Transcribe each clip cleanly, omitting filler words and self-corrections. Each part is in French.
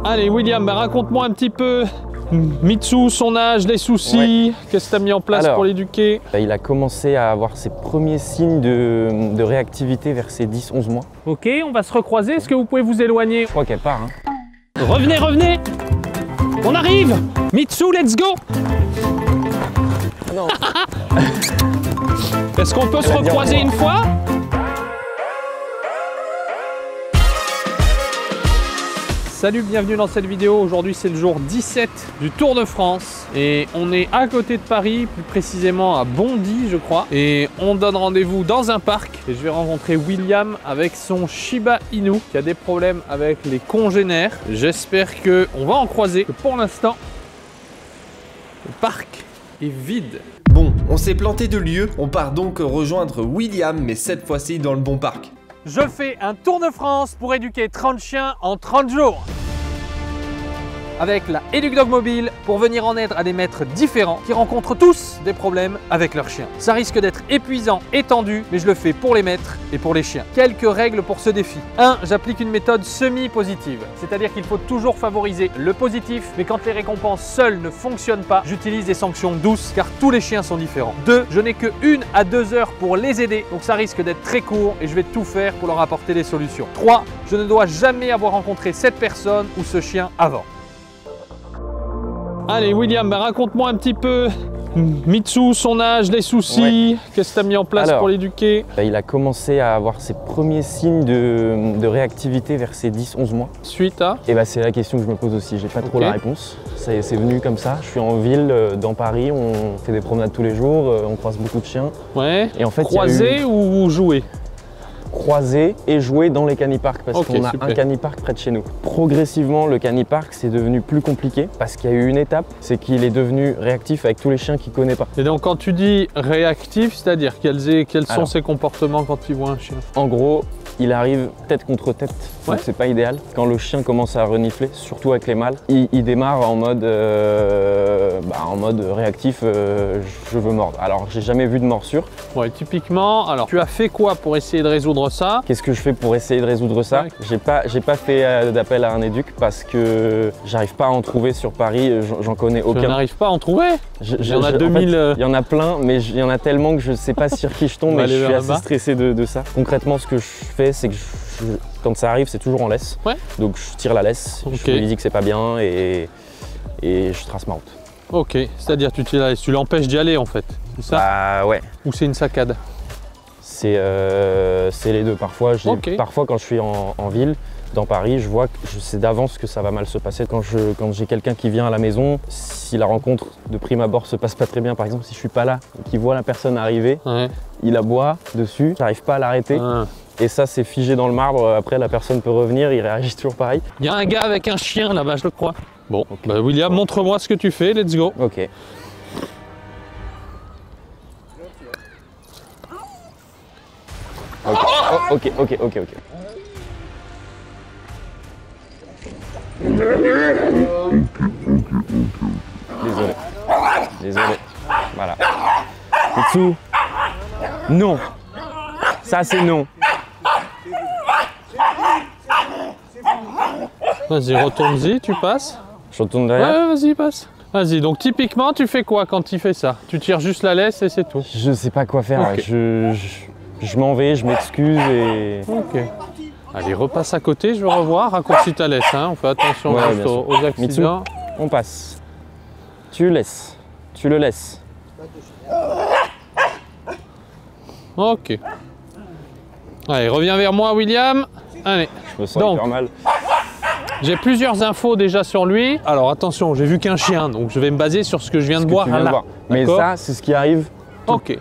Allez William, bah, raconte-moi un petit peu Mitsu, son âge, les soucis, qu'est-ce que tu as mis en place pour l'éduquer? Il a commencé à avoir ses premiers signes de réactivité vers ses 10-11 mois. Ok, on va se recroiser, est-ce que vous pouvez vous éloigner? Je crois qu'elle part. Hein. Revenez, revenez! On arrive! Mitsu, let's go! Non. Est-ce qu'on peut se recroiser une fois? Salut, bienvenue dans cette vidéo. Aujourd'hui c'est le jour 17 du Tour de France et on est à côté de Paris, plus précisément à Bondy je crois. Et on donne rendez-vous dans un parc et je vais rencontrer William avec son Shiba Inu qui a des problèmes avec les congénères. J'espère qu'on va en croiser. Pour l'instant, le parc est vide. Bon, on s'est planté de lieu, on part donc rejoindre William, mais cette fois-ci dans le bon parc. Je fais un tour de France pour éduquer 30 chiens en 30 jours. Avec la EducDog Mobile pour venir en aide à des maîtres différents qui rencontrent tous des problèmes avec leurs chiens. Ça risque d'être épuisant et tendu, mais je le fais pour les maîtres et pour les chiens. Quelques règles pour ce défi. 1. J'applique une méthode semi-positive, c'est-à-dire qu'il faut toujours favoriser le positif, mais quand les récompenses seules ne fonctionnent pas, j'utilise des sanctions douces car tous les chiens sont différents. 2. Je n'ai que 1 à 2 heures pour les aider, donc ça risque d'être très court et je vais tout faire pour leur apporter des solutions. 3. Je ne dois jamais avoir rencontré cette personne ou ce chien avant. Allez William, bah, raconte-moi un petit peu Mitsu, son âge, les soucis, qu'est-ce que tu as mis en place pour l'éduquer? Il a commencé à avoir ses premiers signes de réactivité vers ses 10-11 mois. Suite à? Et bah, c'est la question que je me pose aussi, j'ai pas trop la réponse. C'est venu comme ça, je suis en ville, dans Paris, on fait des promenades tous les jours, on croise beaucoup de chiens. Ouais, et en fait, croiser ou jouer? Croiser et jouer dans les caniparks parce qu'on a un canipark près de chez nous. Progressivement, le canipark c'est devenu plus compliqué parce qu'il y a eu une étape, c'est qu'il est devenu réactif avec tous les chiens qu'il connaît pas. Et donc quand tu dis réactif, c'est-à-dire quels sont ses comportements quand il voit un chien? En gros, il arrive tête contre tête, donc c'est pas idéal. Quand le chien commence à renifler, surtout avec les mâles, il démarre en mode réactif, je veux mordre. Alors j'ai jamais vu de morsure. Ouais, typiquement, alors tu as fait quoi pour essayer de résoudre ça? Qu'est-ce que je fais pour essayer de résoudre ça? J'ai pas fait d'appel à un éduc parce que j'arrive pas à en trouver sur Paris, j'en connais aucun. Tu n'arrives pas à en trouver? Il y en a 2000. En fait, il y en a plein, mais il y en a tellement que je sais pas sur qui je tombe et je suis assez stressé de ça. Concrètement, ce que je fais, c'est que quand ça arrive, c'est toujours en laisse. Donc je tire la laisse, je lui dis que c'est pas bien et je trace ma route. Ok, c'est-à-dire tu tires la laisse, tu l'empêches d'y aller en fait, c'est ça? Bah ouais. Ou c'est une saccade? C'est les deux. Parfois, quand je suis en ville, dans Paris, je vois que je sais d'avance que ça va mal se passer. Quand j'ai quelqu'un qui vient à la maison, si la rencontre de prime abord se passe pas très bien, par exemple si je suis pas là et qu'il voit la personne arriver, il aboie dessus, j'arrive pas à l'arrêter. Et ça, c'est figé dans le marbre. Après, la personne peut revenir, il réagit toujours pareil. Il y a un gars avec un chien là-bas, je le crois. Bon, bah, William, montre-moi ce que tu fais, let's go. Ok. Ok. Désolé. Voilà. Mitsu. Non. Ça, c'est non. Vas-y, retourne-y, tu passes. Je retourne derrière? Ouais, vas-y, passe. Vas-y, donc typiquement, tu fais quoi quand il fait ça? Tu tires juste la laisse et c'est tout? Je sais pas quoi faire. Je m'en vais, je m'excuse et... Ok. Allez, repasse à côté, je veux revoir. Raccourcis ta laisse, hein. On fait attention aux accidents. Mitsu, on passe. Tu laisses. Tu le laisses. Ok. Allez, reviens vers moi, William. Allez. Je me sens hyper mal. J'ai plusieurs infos déjà sur lui. Alors attention, j'ai vu qu'un chien, donc je vais me baser sur ce que je viens de voir là. Mais ça, c'est ce qui arrive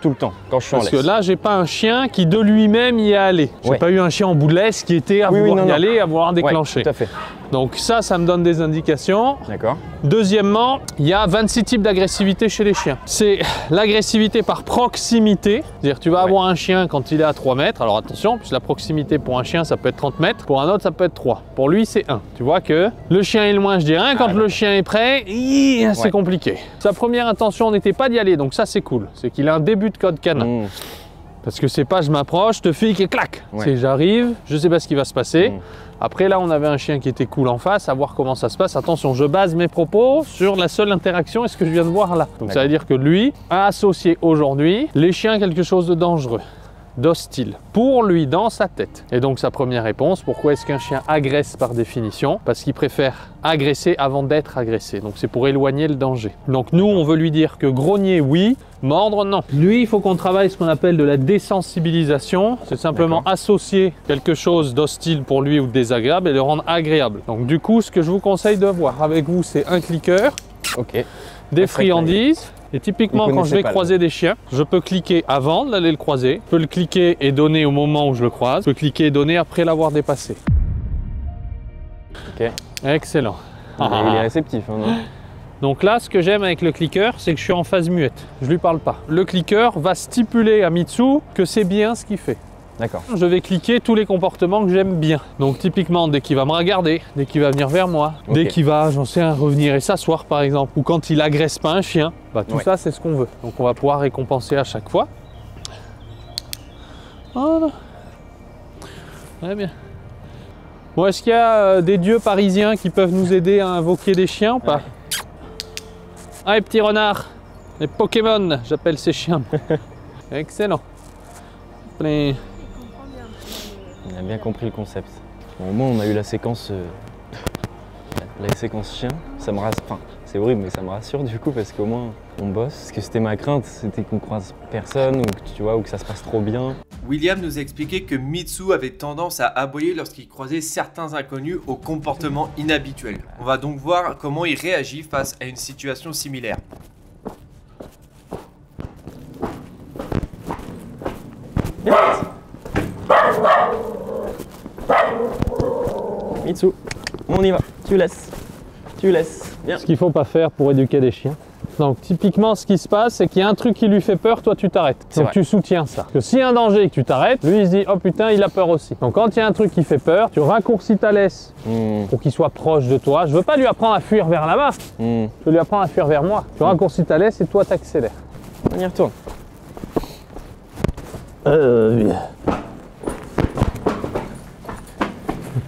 tout le temps quand je suis en laisse. Parce que là, j'ai pas un chien qui de lui-même y est allé. J'ai pas eu un chien en bout de laisse qui était à vouloir y aller, à vouloir déclencher. Tout à fait. Donc ça me donne des indications. D'accord. Deuxièmement, il y a 26 types d'agressivité chez les chiens. C'est l'agressivité par proximité. C'est-à-dire tu vas avoir un chien quand il est à 3 mètres. Alors attention, puisque la proximité pour un chien, ça peut être 30 mètres. Pour un autre, ça peut être 3. Pour lui, c'est 1. Tu vois que le chien est loin, je dis rien. Quand le chien est prêt, c'est compliqué. Sa première intention n'était pas d'y aller, donc ça, c'est cool. C'est qu'il a un début de code canin. Parce que c'est pas je m'approche, te fique et clac. C'est j'arrive, je sais pas ce qui va se passer. Après là, on avait un chien qui était cool en face, à voir comment ça se passe. Attention, je base mes propos sur la seule interaction et ce que je viens de voir là. Donc ça veut dire que lui a associé aujourd'hui les chiens à quelque chose de dangereux, d'hostile, pour lui, dans sa tête. Et donc sa première réponse, pourquoi est-ce qu'un chien agresse par définition? Parce qu'il préfère agresser avant d'être agressé. Donc c'est pour éloigner le danger. Donc nous, on veut lui dire que grogner, oui, mordre, non. Lui, il faut qu'on travaille ce qu'on appelle de la désensibilisation. C'est simplement associer quelque chose d'hostile pour lui ou de désagréable et le rendre agréable. Donc du coup, ce que je vous conseille de voir avec vous, c'est un cliqueur, des friandises. Et typiquement, quand je vais croiser des chiens, je peux cliquer avant d'aller le croiser, je peux le cliquer et donner au moment où je le croise, je peux cliquer et donner après l'avoir dépassé. Ok. Excellent. Il est réceptif, hein, non? Donc là, ce que j'aime avec le cliqueur, c'est que je suis en phase muette. Je lui parle pas. Le cliqueur va stipuler à Mitsu que c'est bien ce qu'il fait. D'accord. Je vais cliquer tous les comportements que j'aime bien. Donc typiquement, dès qu'il va me regarder, dès qu'il va venir vers moi, dès qu'il va, j'en sais, revenir et s'asseoir par exemple, ou quand il agresse pas un chien, bah, tout ça c'est ce qu'on veut. Donc on va pouvoir récompenser à chaque fois. Voilà. Très bien. Bon, est-ce qu'il y a des dieux parisiens qui peuvent nous aider à invoquer des chiens ou pas? Ah, les petits renards, les Pokémon, j'appelle ces chiens. Excellent. Plein. On a bien compris le concept. Bon, au moins on a eu la séquence chien. Ça me rassure. Enfin, c'est horrible mais ça me rassure du coup parce qu'au moins on bosse. Parce que c'était ma crainte, c'était qu'on croise personne ou que tu vois ou que ça se passe trop bien. William nous a expliqué que Mitsu avait tendance à aboyer lorsqu'il croisait certains inconnus au comportement inhabituel. On va donc voir comment il réagit face à une situation similaire. Mitsu, on y va, tu laisses, bien. Ce qu'il ne faut pas faire pour éduquer des chiens. Donc typiquement ce qui se passe, c'est qu'il y a un truc qui lui fait peur, toi tu t'arrêtes. Donc tu soutiens ça. Parce que s'il y a un danger et que tu t'arrêtes, lui il se dit oh putain il a peur aussi. Donc quand il y a un truc qui fait peur, tu raccourcis ta laisse pour qu'il soit proche de toi. Je veux pas lui apprendre à fuir vers là-bas, je veux lui apprendre à fuir vers moi. Tu raccourcis ta laisse et toi t'accélères. On y retourne.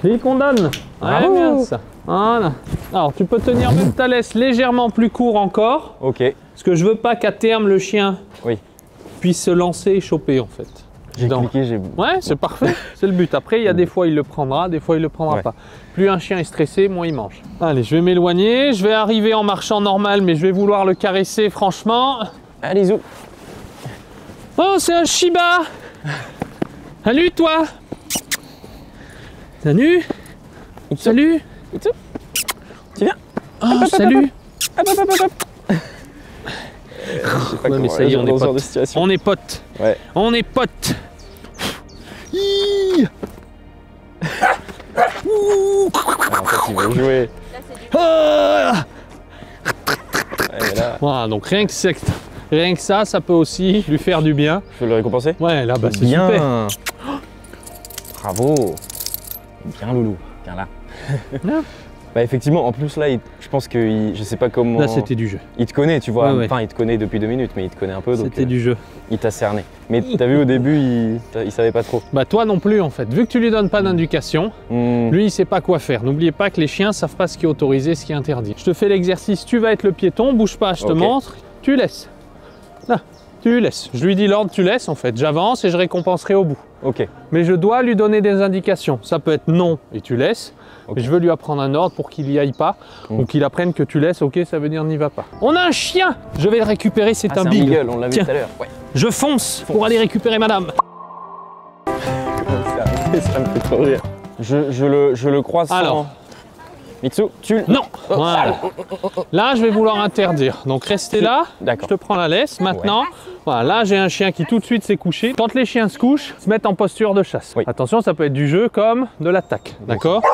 Clic, on donne. Ouais, bien ça. Voilà. Alors tu peux tenir même ta laisse légèrement plus court encore. Ok. Parce que je veux pas qu'à terme le chien puisse se lancer et choper en fait. J'ai cliqué, j'ai... Ouais, c'est parfait, c'est le but. Après, il y a des fois il le prendra, des fois il le prendra pas. Plus un chien est stressé, moins il mange. Allez, je vais m'éloigner, je vais arriver en marchant normal, mais je vais vouloir le caresser franchement. Allez, zou. Oh, c'est un Shiba. Salut toi. Salut. Salut. Tu viens. Oh, salut. Je sais pas comment ça y est, on est potes. On est potes. Ouais. On est potes. En fait, il veut jouer. Voilà, donc rien que ça, ça peut aussi lui faire du bien. Je peux le récompenser? Ouais, là, bah c'est super. Bravo. Bien loulou. Viens là. Bah effectivement, en plus là, je pense que je sais pas comment... Là, c'était du jeu. Il te connaît, tu vois. Enfin, il te connaît depuis 2 minutes, mais il te connaît un peu. C'était du jeu. Il t'a cerné. Mais t'as vu au début, il savait pas trop. Bah toi non plus en fait. Vu que tu lui donnes pas d'indication, lui il sait pas quoi faire. N'oubliez pas que les chiens savent pas ce qui est autorisé, ce qui est interdit. Je te fais l'exercice, tu vas être le piéton, bouge pas, je te montre, tu laisses. Là, tu laisses. Je lui dis l'ordre, tu laisses en fait. J'avance et je récompenserai au bout. Ok. Mais je dois lui donner des indications. Ça peut être non et tu laisses. Et je veux lui apprendre un ordre pour qu'il y aille pas ou qu'il apprenne que tu laisses, ok, ça veut dire n'y va pas. On a un chien. Je vais le récupérer, c'est un big. Beagle, on l'a vu tout à l'heure. Ouais. Je fonce pour aller récupérer madame. Ça me fait trop rire. Je le croise sans... Alors. Mitsu, tu... Non. Voilà. Là, je vais vouloir interdire. Donc, restez là. D'accord. Je te prends la laisse. Maintenant, voilà, là, j'ai un chien qui tout de suite s'est couché. Quand les chiens se couchent, se mettent en posture de chasse. Oui. Attention, ça peut être du jeu comme de l'attaque. D'accord?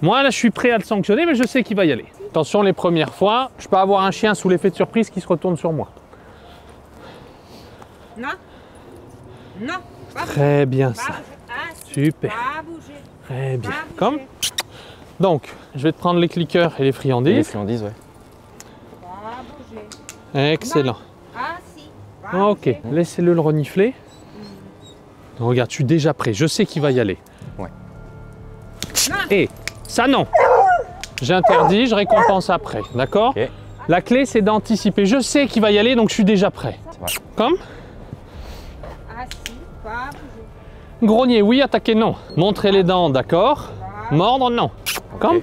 Moi, là, je suis prêt à le sanctionner, mais je sais qu'il va y aller. Attention, les premières fois, je peux avoir un chien sous l'effet de surprise qui se retourne sur moi. Non. Non. Très bien, ça. Super. Très bien. Comme. Donc, je vais te prendre les cliqueurs et les friandises. Les friandises, ouais. Excellent. Ah si. Ok, laissez-le le renifler. Regarde, je suis déjà prêt. Je sais qu'il va y aller. Et ça non. J'interdis, je récompense après, d'accord? Ok. La clé, c'est d'anticiper. Je sais qu'il va y aller, donc je suis déjà prêt. Comme? Assis, pas bouger. Grogner, oui. Attaquer, non. Montrer les dents, d'accord. Mordre, non. Comme? Non.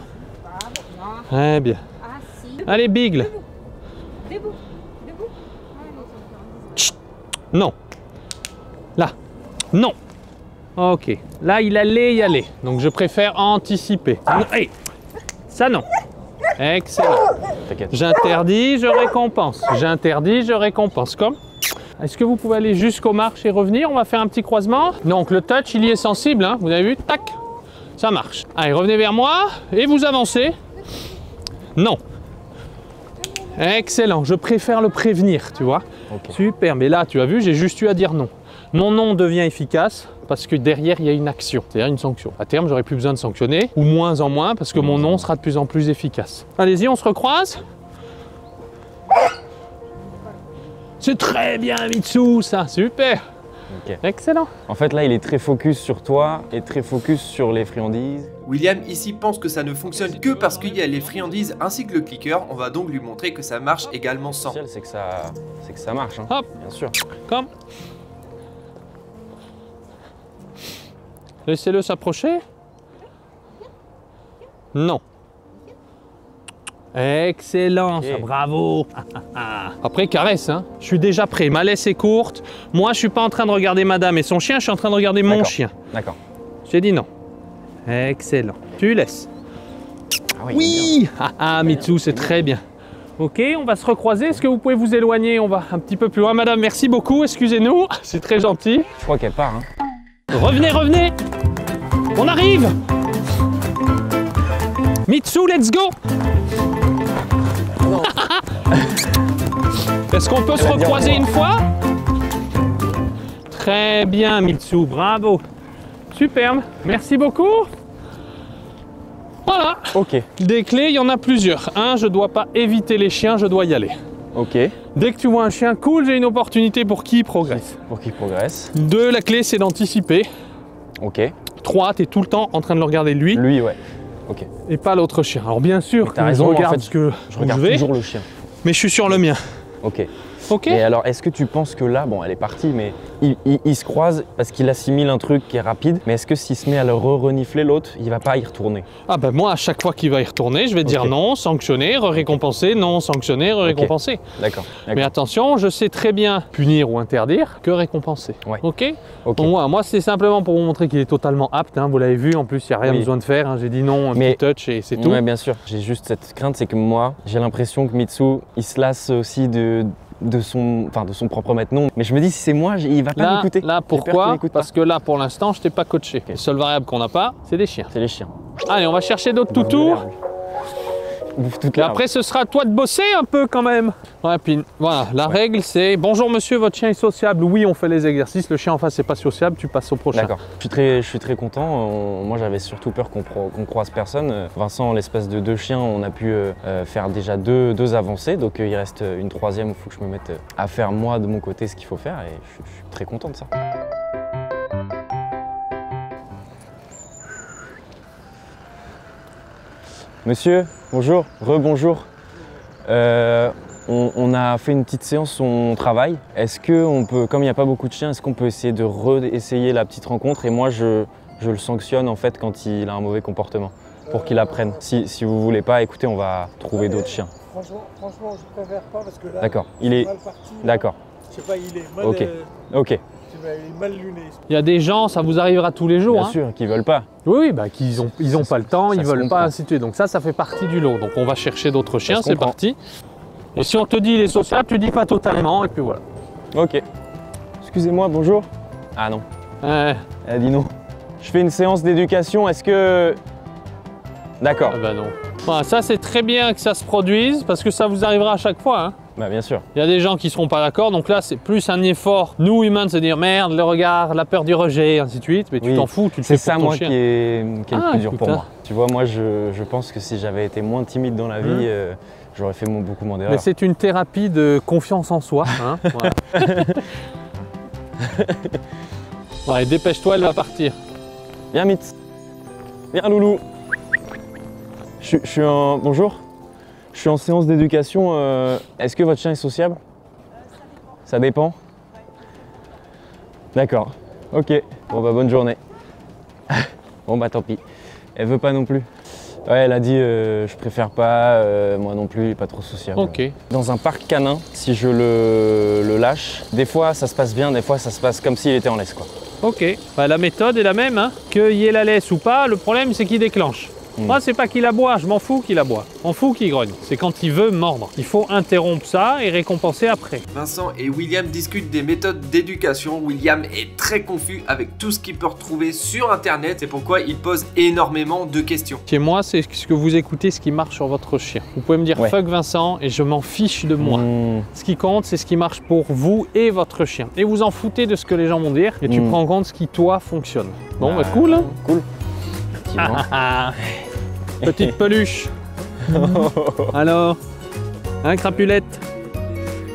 Très bien. Assis. Allez, bigle. Debout. Debout. Chut. Non. Là. Non. Ok. Là, il allait y aller. Donc, je préfère anticiper. Non. Hey. Ça, non. Excellent. T'inquiète. J'interdis, je récompense. J'interdis, je récompense. Comme? Est-ce que vous pouvez aller jusqu'aux marches et revenir? On va faire un petit croisement. Donc, le touch, il y est sensible. Hein. Vous avez vu? Tac. Ça marche. Allez, revenez vers moi et vous avancez. Non. Excellent. Je préfère le prévenir, tu vois. Ok. Super. Mais là, tu as vu, j'ai juste eu à dire non. Mon non devient efficace parce que derrière, il y a une action, c'est-à-dire une sanction. À terme, j'aurai plus besoin de sanctionner, ou moins en moins, parce que mon non sera de plus en plus efficace. Allez-y, on se recroise. C'est très bien, Mitsu, ça. Super. Ok. Excellent. En fait, là, il est très focus sur toi et très focus sur les friandises. William ici pense que ça ne fonctionne que parce qu'il y a les friandises ainsi que le clicker. On va donc lui montrer que ça marche également sans. L'essentiel, c'est que ça marche, hein. Hop. Bien sûr. Comme. Laissez-le s'approcher. Non. Excellent, Ok. ça, bravo. Après, caresse, hein. Je suis déjà prêt. Ma laisse est courte. Moi, je suis pas en train de regarder madame et son chien, je suis en train de regarder mon D'accord. chien. D'accord. J'ai dit non. Excellent. Tu laisses. Ah oui. Oui. Mitsu, c'est très bien. Ok, on va se recroiser. Est-ce que vous pouvez vous éloigner? On va un petit peu plus loin. Madame, merci beaucoup. Excusez-nous. C'est très gentil. Je crois qu'elle part, hein. Revenez, revenez. On arrive. Mitsu, let's go. Est-ce qu'on peut se recroiser une fois? Très bien, Mitsu, bravo. Superbe, merci beaucoup. Voilà. Ok. Des clés, il y en a plusieurs. Un, je dois pas éviter les chiens, je dois y aller. Ok. Dès que tu vois un chien cool, j'ai une opportunité pour qui progresse. Pour qu'il progresse. 2, la clé, c'est d'anticiper. Ok. 3, tu es tout le temps en train de le regarder lui Lui, ouais. Ok. et pas l'autre chien. Alors bien sûr, t'as que raison, je en regarde fait, ce que Je regarde vais, toujours le chien. mais je suis sur le mien. Ok. Ok. Et alors, est-ce que tu penses que là, bon, elle est partie, mais il se croise parce qu'il assimile un truc qui est rapide, mais est-ce que s'il se met à le renifler l'autre, il va pas y retourner? Ah ben moi, à chaque fois qu'il va y retourner, je vais dire Ok. non, sanctionner, récompenser, non, sanctionner, récompenser. D'accord. Mais attention, je sais très bien punir ou interdire que récompenser. Ouais. Ok. Ok. Donc, moi c'est simplement pour vous montrer qu'il est totalement apte. Hein, vous l'avez vu, en plus, il n'y a rien Oui. besoin de faire. Hein, j'ai dit non, un Mais- petit touch et c'est tout. Ouais, bien sûr. J'ai juste cette crainte, c'est que moi, j'ai l'impression que Mitsu, il se lasse aussi de son propre maître. Non, mais je me dis, si c'est moi, il va pas m'écouter. Là, J'ai peur qu'il pourquoi? m'écoute pas. Parce que là, pour l'instant, je t'ai pas coaché. Les seules variables qu'on n'a pas, c'est des chiens. C'est les chiens. Allez, on va chercher d'autres toutous. Bouffe toute Et l'herbe. après, ce sera à toi de bosser un peu quand même. Ouais, puis voilà, la règle c'est bonjour monsieur, votre chien est sociable. Oui, on fait les exercices. Le chien en face n'est pas sociable, tu passes au prochain. D'accord. Je suis très content. Moi, j'avais surtout peur qu'on croise personne. Vincent, l'espace de 2 chiens, on a pu faire déjà deux avancées. Donc, il reste une troisième où il faut que je me mette à faire moi de mon côté ce qu'il faut faire. Et je suis très content de ça. Monsieur, bonjour, rebonjour. On a fait une petite séance, on travaille. Est-ce qu'on peut, comme il n'y a pas beaucoup de chiens, est-ce qu'on peut essayer de réessayer la petite rencontre et moi je le sanctionne en fait quand il a un mauvais comportement pour qu'il apprenne. Si vous voulez pas, écoutez, on va trouver d'autres chiens. Franchement, je préfère pas parce que là, D'accord, il est... mal parti. là. D'accord, Je sais pas, il est mal, Ok. ok, il est mal luné. Il y a des gens, ça vous arrivera tous les jours. bien Hein. sûr, qu'ils veulent pas. Oui, bah, qu'ils ils ont pas le temps, ça ils se veulent comprend. pas, ainsi de suite. Donc ça fait partie du lot. Donc on va chercher d'autres chiens, se c'est comprend. parti. Et si on te dit il est sociable, tu dis pas totalement, et puis voilà. Ok. Excusez-moi, bonjour. Ah non, Ouais. elle a dit non. Je fais une séance d'éducation, est-ce que... D'accord, Ah bah non. Voilà, ça c'est très bien que ça se produise, parce que ça vous arrivera à chaque fois. Hein. bah bien sûr. Il y a des gens qui ne seront pas d'accord, donc là c'est plus un effort, nous humains, de se dire merde, le regard, la peur du rejet, ainsi de suite, mais tu Oui. t'en fous, tu le C'est fais ça pour ton moi chien. qui est le Ah, plus dur écoute, pour hein. moi. Tu vois, moi je pense que si j'avais été moins timide dans la vie, j'aurais fait beaucoup moins Mais d'erreurs. c'est une thérapie de confiance en soi. Hein, voilà. Ouais, dépêche-toi, elle va partir. Viens Mitz, viens Loulou. Je suis en... Bonjour. Je suis en séance d'éducation. Est-ce que votre chien est sociable? Ça dépend. D'accord. Ok. Bon bah bonne journée. Bon bah tant pis. Elle veut pas non plus. Ouais, elle a dit je préfère pas, moi non plus, il est pas trop sociable. Ok. Dans un parc canin, si je le lâche, des fois ça se passe bien, des fois ça se passe comme s'il était en laisse quoi. Ok. Bah, la méthode est la même, hein. Qu'il y ait la laisse ou pas, le problème c'est qu'il déclenche. Moi, c'est pas qu'il aboie, je m'en fous qu'il aboie. On fout qu'il grogne. C'est quand il veut mordre. Il faut interrompre ça et récompenser après. Vincent et William discutent des méthodes d'éducation. William est très confus avec tout ce qu'il peut retrouver sur internet. C'est pourquoi il pose énormément de questions. Chez moi, c'est ce que vous écoutez, ce qui marche sur votre chien. Vous pouvez me dire fuck Vincent et je m'en fiche de moi. Ce qui compte, c'est ce qui marche pour vous et votre chien. Et vous en foutez de ce que les gens vont dire et tu prends en compte ce qui, toi, fonctionne. Bon, bah cool, hein. Cool. Petite peluche. Alors, hein, crapulette.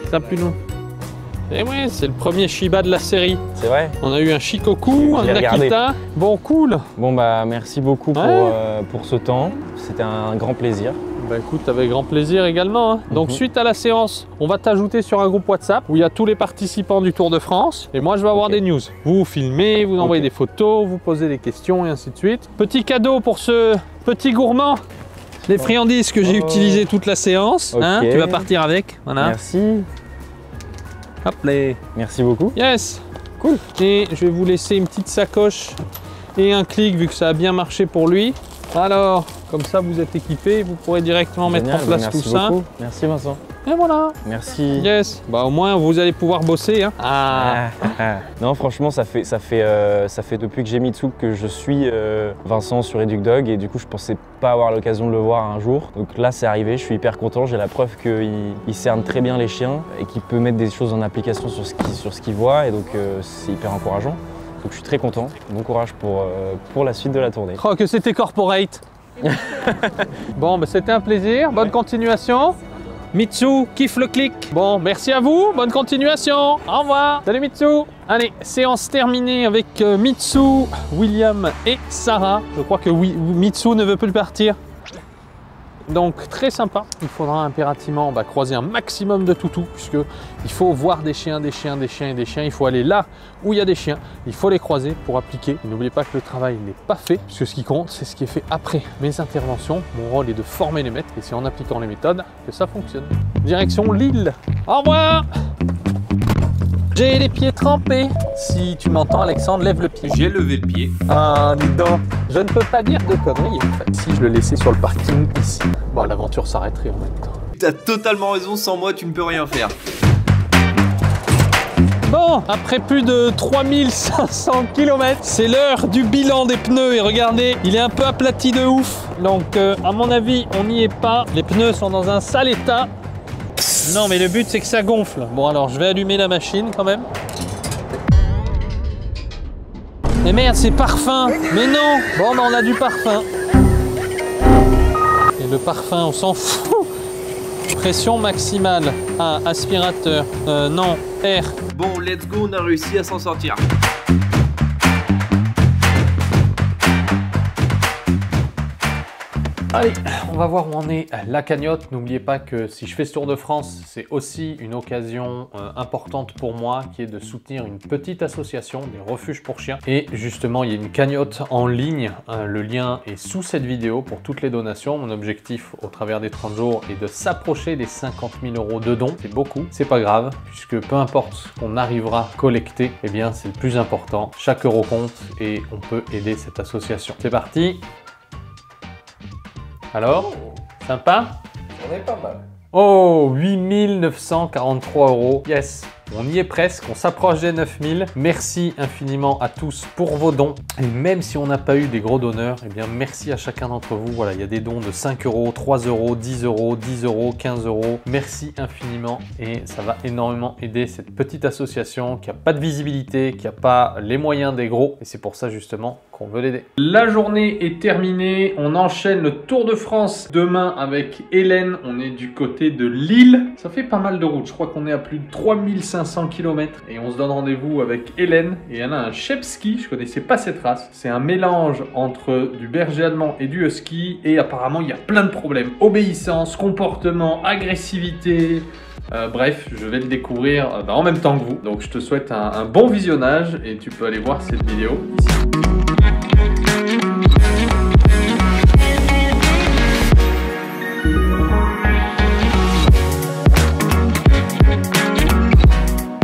Crapulon. Et ouais, c'est le premier Shiba de la série. C'est vrai. On a eu un Shikoku, un Akita. Bon, cool. Bon bah merci beaucoup pour ce temps. C'était un grand plaisir. Bah écoute, avec grand plaisir également. Hein. Donc suite à la séance, on va t'ajouter sur un groupe WhatsApp où il y a tous les participants du Tour de France. Et moi, je vais avoir des news. Vous filmez, vous envoyez des photos, vous posez des questions et ainsi de suite. Petit cadeau pour ce petit gourmand. Les friandises que j'ai utilisées toute la séance. Hein, tu vas partir avec. Voilà. Merci. Hop là. Merci beaucoup. Yes. Cool. Et je vais vous laisser une petite sacoche et un clic vu que ça a bien marché pour lui. Alors, comme ça vous êtes équipé, vous pourrez directement mettre en place tout ça. Beaucoup. Merci Vincent. Et voilà. Merci. Yes. Bah au moins vous allez pouvoir bosser. Hein. Non franchement ça fait depuis que j'ai Mitsu que je suis Vincent sur EducDog et du coup je pensais pas avoir l'occasion de le voir un jour. Donc là c'est arrivé, je suis hyper content, j'ai la preuve qu'il cerne très bien les chiens et qu'il peut mettre des choses en application sur ce qu'il voit et donc c'est hyper encourageant. Donc je suis très content, bon courage pour la suite de la tournée. Oh que c'était corporate. Bon bah c'était un plaisir, bonne continuation. Mitsu, kiffe le clic. Bon, merci à vous, bonne continuation. Au revoir. Salut Mitsu. Allez, séance terminée avec Mitsu, William et Sarah. Je crois que Mitsu ne veut plus partir. Donc très sympa, il faudra impérativement croiser un maximum de toutous puisqu'il faut voir des chiens, il faut aller là où il y a des chiens, il faut les croiser pour appliquer. N'oubliez pas que le travail n'est pas fait puisque ce qui compte c'est ce qui est fait après mes interventions. Mon rôle est de former les maîtres et c'est en appliquant les méthodes que ça fonctionne. Direction Lille, au revoir. J'ai les pieds trempés. Si tu m'entends Alexandre, lève le pied. J'ai levé le pied. Ah, dis donc. Je ne peux pas dire de conneries en fait. Si je le laissais sur le parking ici, bon l'aventure s'arrêterait en même temps. T'as totalement raison, sans moi tu ne peux rien faire. Bon, après plus de 3500 km, c'est l'heure du bilan des pneus et regardez, il est un peu aplati de ouf. Donc à mon avis, on n'y est pas. Les pneus sont dans un sale état. Non mais le but c'est que ça gonfle. Bon alors je vais allumer la machine quand même. Mais merde c'est parfum. Mais non. Bon ben on a du parfum. Et le parfum on s'en fout. Pression maximale. Ah aspirateur. Non. Air. Bon let's go, on a réussi à s'en sortir. Allez, on va voir où en est la cagnotte. N'oubliez pas que si je fais ce Tour de France, c'est aussi une occasion importante pour moi qui est de soutenir une petite association, des refuges pour chiens. Et justement, il y a une cagnotte en ligne. Le lien est sous cette vidéo pour toutes les donations. Mon objectif au travers des 30 jours est de s'approcher des 50 000 € de dons. C'est beaucoup, c'est pas grave, puisque peu importe ce qu'on arrivera à collecter, eh bien c'est le plus important. Chaque euro compte et on peut aider cette association. C'est parti. Alors, sympa? On est pas mal. Oh, 8 943 €. Yes, on y est presque, on s'approche des 9 000. Merci infiniment à tous pour vos dons. Et même si on n'a pas eu des gros donneurs, eh bien merci à chacun d'entre vous. Voilà, il y a des dons de 5 €, 3 €, 10 €, 10 €, 15 €. Merci infiniment et ça va énormément aider cette petite association qui n'a pas de visibilité, qui n'a pas les moyens des gros. Et c'est pour ça justement qu'on veut l'aider. La journée est terminée, on enchaîne le Tour de France demain avec Hélène, on est du côté de Lille. Ça fait pas mal de route, je crois qu'on est à plus de 3500 1500 km et on se donne rendez-vous avec Hélène et elle a un Shepsky, je connaissais pas cette race. C'est un mélange entre du berger allemand et du husky et apparemment il y a plein de problèmes. Obéissance, comportement, agressivité... bref, je vais le découvrir en même temps que vous. Donc je te souhaite un bon visionnage et tu peux aller voir cette vidéo ici.